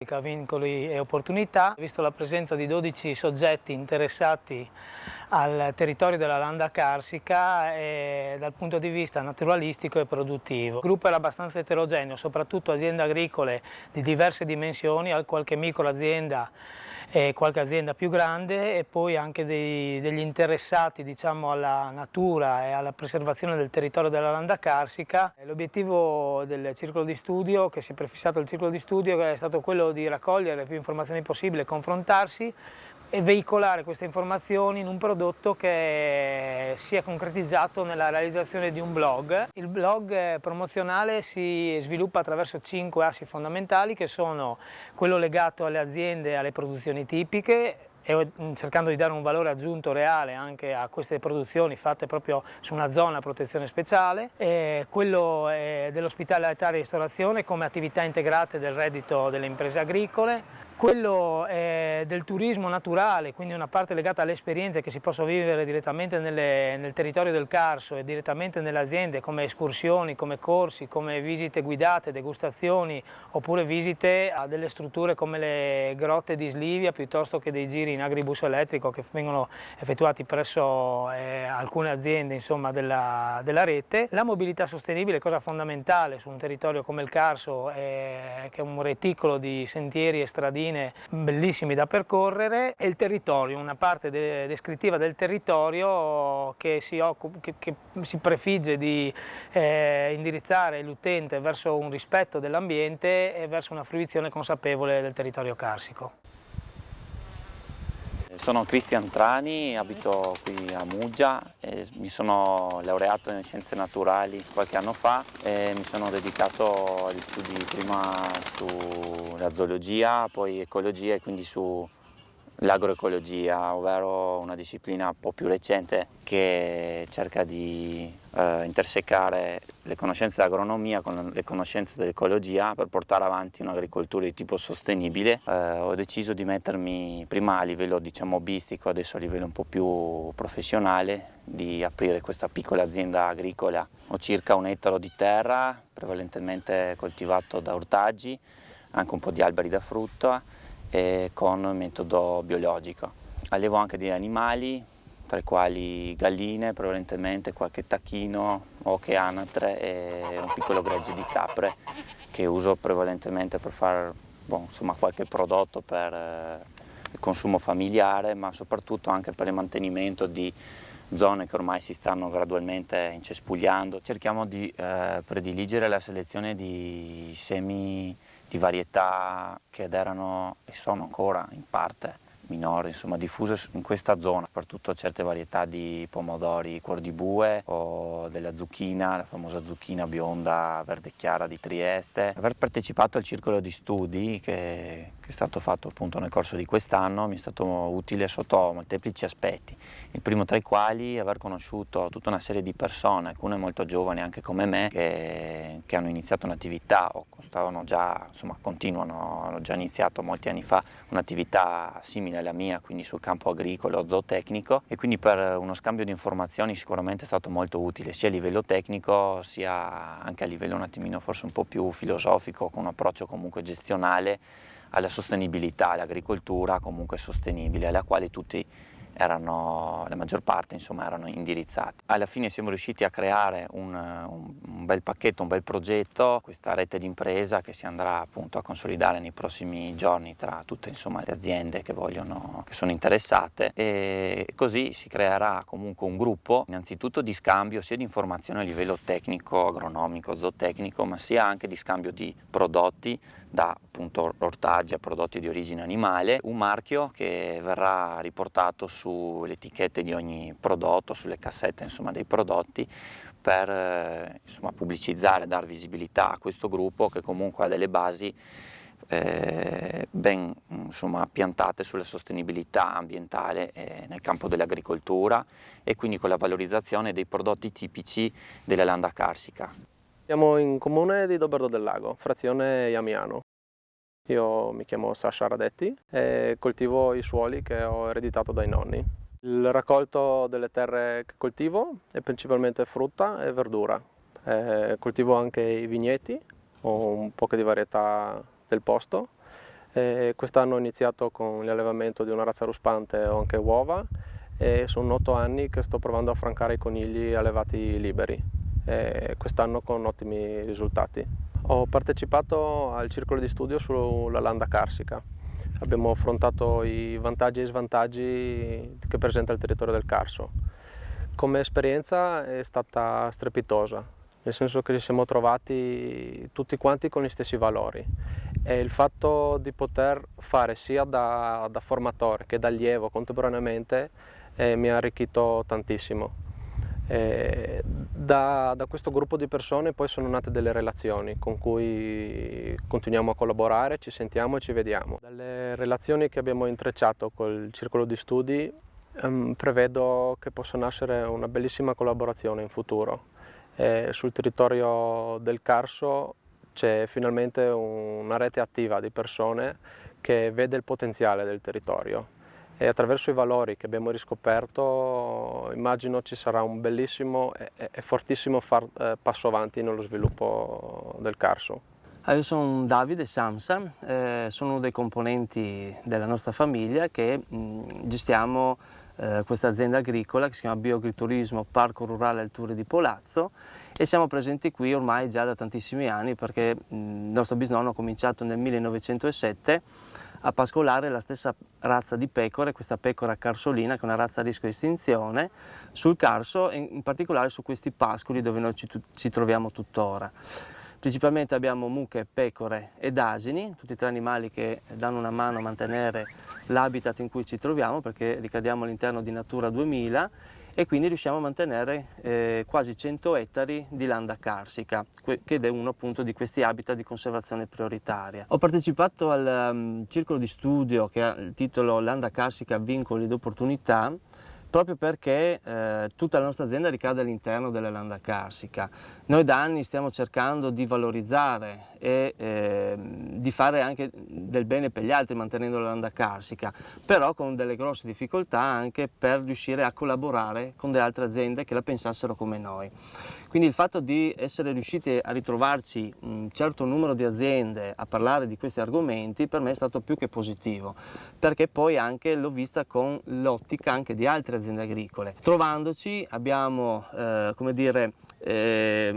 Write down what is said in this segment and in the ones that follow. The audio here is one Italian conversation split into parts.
Vincoli e opportunità, visto la presenza di 12 soggetti interessati al territorio della landa carsica dal punto di vista naturalistico e produttivo. Il gruppo era abbastanza eterogeneo, soprattutto aziende agricole di diverse dimensioni, qualche microazienda e qualche azienda più grande e poi anche degli interessati, diciamo, alla natura e alla preservazione del territorio della landa carsica. L'obiettivo del circolo di studio, che si è prefissato il circolo di studio, è stato quello di raccogliere più informazioni possibile, confrontarsi e veicolare queste informazioni in un prodotto che sia concretizzato nella realizzazione di un blog. Il blog promozionale si sviluppa attraverso 5 assi fondamentali, che sono quello legato alle aziende e alle produzioni tipiche, e cercando di dare un valore aggiunto reale anche a queste produzioni fatte proprio su una zona a protezione speciale, quello dell'ospitalità e ristorazione come attività integrate del reddito delle imprese agricole, quello del turismo naturale, quindi una parte legata alle esperienze che si possono vivere direttamente nel territorio del Carso e direttamente nelle aziende, come escursioni, come corsi, come visite guidate, degustazioni, oppure visite a delle strutture come le grotte di Slivia, piuttosto che dei giri in agribus elettrico che vengono effettuati presso alcune aziende, insomma, della rete. La mobilità sostenibile, cosa fondamentale su un territorio come il Carso, che è un reticolo di sentieri e stradine bellissimi da percorrere, e il territorio, una parte descrittiva del territorio che si prefigge di indirizzare l'utente verso un rispetto dell'ambiente e verso una fruizione consapevole del territorio carsico. Sono Cristian Trani, abito qui a Muggia e mi sono laureato in scienze naturali qualche anno fa e mi sono dedicato agli studi prima sulla zoologia, poi ecologia e quindi sull'agroecologia, ovvero una disciplina un po' più recente che cerca di intersecare le conoscenze dell'agronomia con le conoscenze dell'ecologia per portare avanti un'agricoltura di tipo sostenibile. Ho deciso di mettermi prima a livello, diciamo, hobbistico, adesso a livello un po' più professionale, di aprire questa piccola azienda agricola. Ho circa 1 ettaro di terra, prevalentemente coltivato da ortaggi, anche un po' di alberi da frutta e con metodo biologico. Allevo anche degli animali, tra i quali galline, prevalentemente qualche tacchino, oche, anatre e un piccolo gregge di capre che uso prevalentemente per fare insomma, qualche prodotto per il consumo familiare, ma soprattutto anche per il mantenimento di zone che ormai si stanno gradualmente incespugliando. Cerchiamo di prediligere la selezione di semi di varietà che erano e sono ancora in parte minori, insomma diffuse in questa zona, soprattutto certe varietà di pomodori cuor di bue o della zucchina, la famosa zucchina bionda verde chiara di Trieste. Aver partecipato al circolo di studi che è stato fatto appunto nel corso di quest'anno mi è stato utile sotto molteplici aspetti, il primo tra i quali aver conosciuto tutta una serie di persone, alcune molto giovani anche come me, che hanno iniziato un'attività o stavano già, insomma continuano, hanno già iniziato molti anni fa un'attività simile alla mia, quindi sul campo agricolo, zootecnico, e quindi per uno scambio di informazioni sicuramente è stato molto utile sia a livello tecnico sia anche a livello un attimino forse un po' più filosofico, con un approccio comunque gestionale alla sostenibilità, all'agricoltura comunque sostenibile, alla quale tutti la maggior parte insomma erano indirizzati. Alla fine siamo riusciti a creare un bel pacchetto, un bel progetto, questa rete d'impresa che si andrà appunto a consolidare nei prossimi giorni tra tutte insomma le aziende che sono interessate, e così si creerà comunque un gruppo innanzitutto di scambio sia di informazioni a livello tecnico, agronomico, zootecnico, ma sia anche di scambio di prodotti, da appunto ortaggi a prodotti di origine animale, un marchio che verrà riportato sulle etichette di ogni prodotto, sulle cassette insomma dei prodotti, per insomma pubblicizzare, dar visibilità a questo gruppo che comunque ha delle basi ben insomma piantate sulla sostenibilità ambientale nel campo dell'agricoltura e quindi con la valorizzazione dei prodotti tipici della landa carsica. Siamo in comune di Doberdo del Lago, frazione Iamiano. Io mi chiamo Sasha Radetti e coltivo i suoli che ho ereditato dai nonni. Il raccolto delle terre che coltivo è principalmente frutta e verdura. Coltivo anche i vigneti, ho un po' di varietà del posto, Quest'anno ho iniziato con l'allevamento di una razza ruspante o anche uova e sono 8 anni che sto provando a affrancare i conigli allevati liberi, quest'anno con ottimi risultati. Ho partecipato al circolo di studio sulla landa carsica. Abbiamo affrontato i vantaggi e i svantaggi che presenta il territorio del Carso. Come esperienza è stata strepitosa, nel senso che ci siamo trovati tutti quanti con gli stessi valori e il fatto di poter fare sia da formatore che da allievo contemporaneamente mi ha arricchito tantissimo. Da questo gruppo di persone poi sono nate delle relazioni con cui continuiamo a collaborare, ci sentiamo e ci vediamo. Dalle relazioni che abbiamo intrecciato col circolo di studi prevedo che possa nascere una bellissima collaborazione in futuro. Sul territorio del Carso c'è finalmente una rete attiva di persone che vede il potenziale del territorio. E attraverso i valori che abbiamo riscoperto immagino ci sarà un bellissimo e fortissimo passo avanti nello sviluppo del Carso. Io sono Davide Samsa, sono uno dei componenti della nostra famiglia che gestiamo questa azienda agricola che si chiama Bioagriturismo Parco Rurale Alture di Polazzo e siamo presenti qui ormai già da tantissimi anni perché il nostro bisnonno ha cominciato nel 1907 a pascolare la stessa razza di pecore, questa pecora carsolina che è una razza a rischio di estinzione, sul Carso e in particolare su questi pascoli dove noi ci troviamo tuttora. Principalmente abbiamo mucche, pecore ed asini, tutti e tre animali che danno una mano a mantenere l'habitat in cui ci troviamo perché ricadiamo all'interno di Natura 2000 e quindi riusciamo a mantenere quasi 100 ettari di landa carsica, che è uno appunto di questi habitat di conservazione prioritaria. Ho partecipato al circolo di studio che ha il titolo Landa carsica, vincoli ed opportunità, proprio perché tutta la nostra azienda ricade all'interno della landa carsica. Noi da anni stiamo cercando di valorizzare e di fare anche del bene per gli altri mantenendo la landa carsica, però con delle grosse difficoltà anche per riuscire a collaborare con delle altre aziende che la pensassero come noi. Quindi il fatto di essere riusciti a ritrovarci un certo numero di aziende a parlare di questi argomenti per me è stato più che positivo, perché poi anche l'ho vista con l'ottica anche di altre aziende agricole. Trovandoci abbiamo, come dire,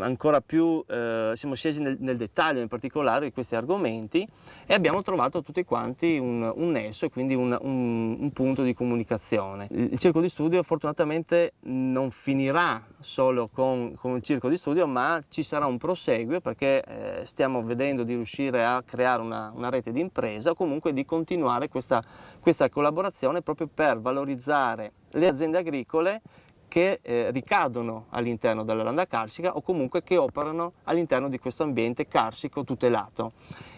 ancora più siamo scesi nel dettaglio in particolare di questi argomenti e abbiamo trovato tutti quanti un nesso e quindi un punto di comunicazione. Il circolo di studio fortunatamente non finirà solo con il circolo di studio, ma ci sarà un proseguio perché stiamo vedendo di riuscire a creare una rete di impresa o comunque di continuare questa collaborazione proprio per valorizzare le aziende agricole che ricadono all'interno della landa carsica o comunque che operano all'interno di questo ambiente carsico tutelato,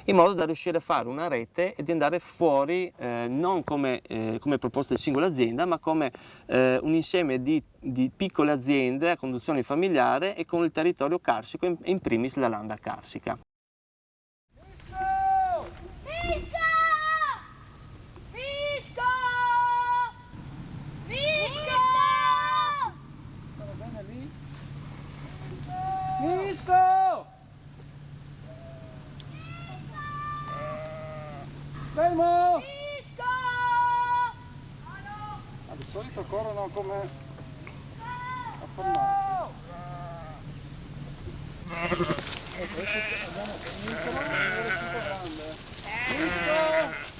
in modo da riuscire a fare una rete e di andare fuori non come proposte di singola azienda, ma come un insieme di piccole aziende a conduzione familiare e con il territorio carsico e in primis la landa carsica. Fisco! Fermo! Fisco! Di solito corrono come affermati. Adesso andiamo a finiscono un numero tutto grande. Fisco!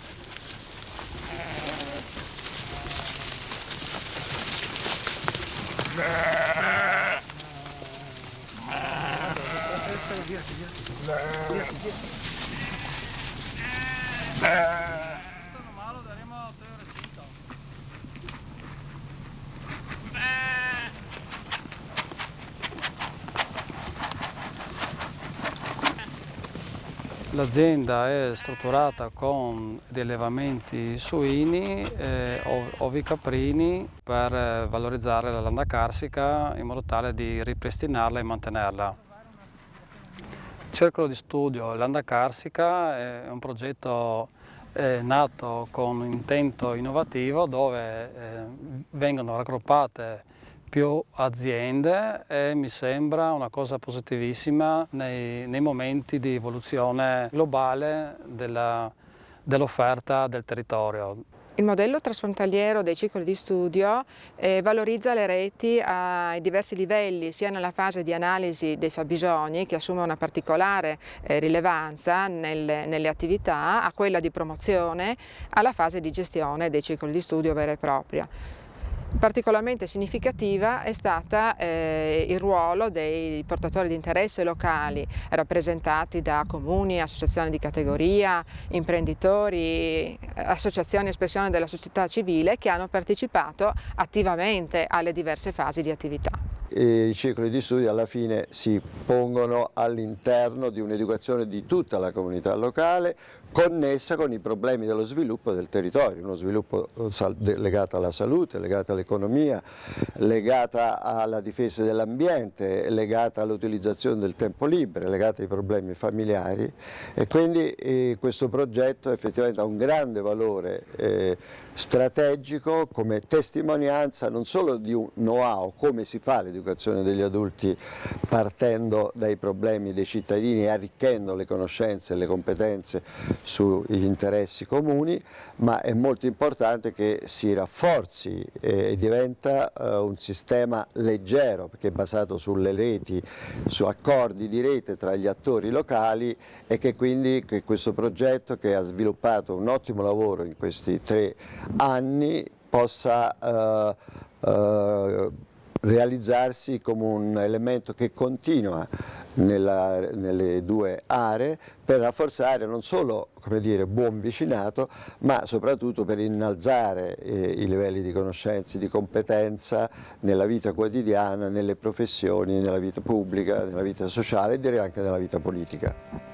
L'azienda è strutturata con degli allevamenti suini, ovi caprini per valorizzare la landa carsica in modo tale di ripristinarla e mantenerla. Il circolo di studio Landa Carsica è un progetto nato con un intento innovativo dove vengono raggruppate più aziende e mi sembra una cosa positivissima nei momenti di evoluzione globale dell'offerta del territorio. Il modello transfrontaliero dei cicli di studio valorizza le reti ai diversi livelli, sia nella fase di analisi dei fabbisogni, che assume una particolare rilevanza nelle attività, a quella di promozione, alla fase di gestione dei cicli di studio vera e propria. Particolarmente significativa è stata il ruolo dei portatori di interesse locali, rappresentati da comuni, associazioni di categoria, imprenditori, associazioni espressione della società civile, che hanno partecipato attivamente alle diverse fasi di attività. I cicli di studio alla fine si pongono all'interno di un'educazione di tutta la comunità locale, connessa con i problemi dello sviluppo del territorio, uno sviluppo legato alla salute, legato all'economia, legata alla difesa dell'ambiente, legata all'utilizzazione del tempo libero, legata ai problemi familiari, e quindi questo progetto effettivamente ha un grande valore strategico come testimonianza non solo di un know-how, come si fa l'educazione degli adulti partendo dai problemi dei cittadini e arricchendo le conoscenze e le competenze sugli interessi comuni, ma è molto importante che si rafforzi e diventa un sistema leggero, perché è basato sulle reti, su accordi di rete tra gli attori locali, e che quindi questo progetto, che ha sviluppato un ottimo lavoro in questi 3 anni, possa realizzarsi come un elemento che continua nelle 2 aree per rafforzare non solo, come dire, buon vicinato, ma soprattutto per innalzare i livelli di conoscenze, di competenza nella vita quotidiana, nelle professioni, nella vita pubblica, nella vita sociale e direi anche nella vita politica.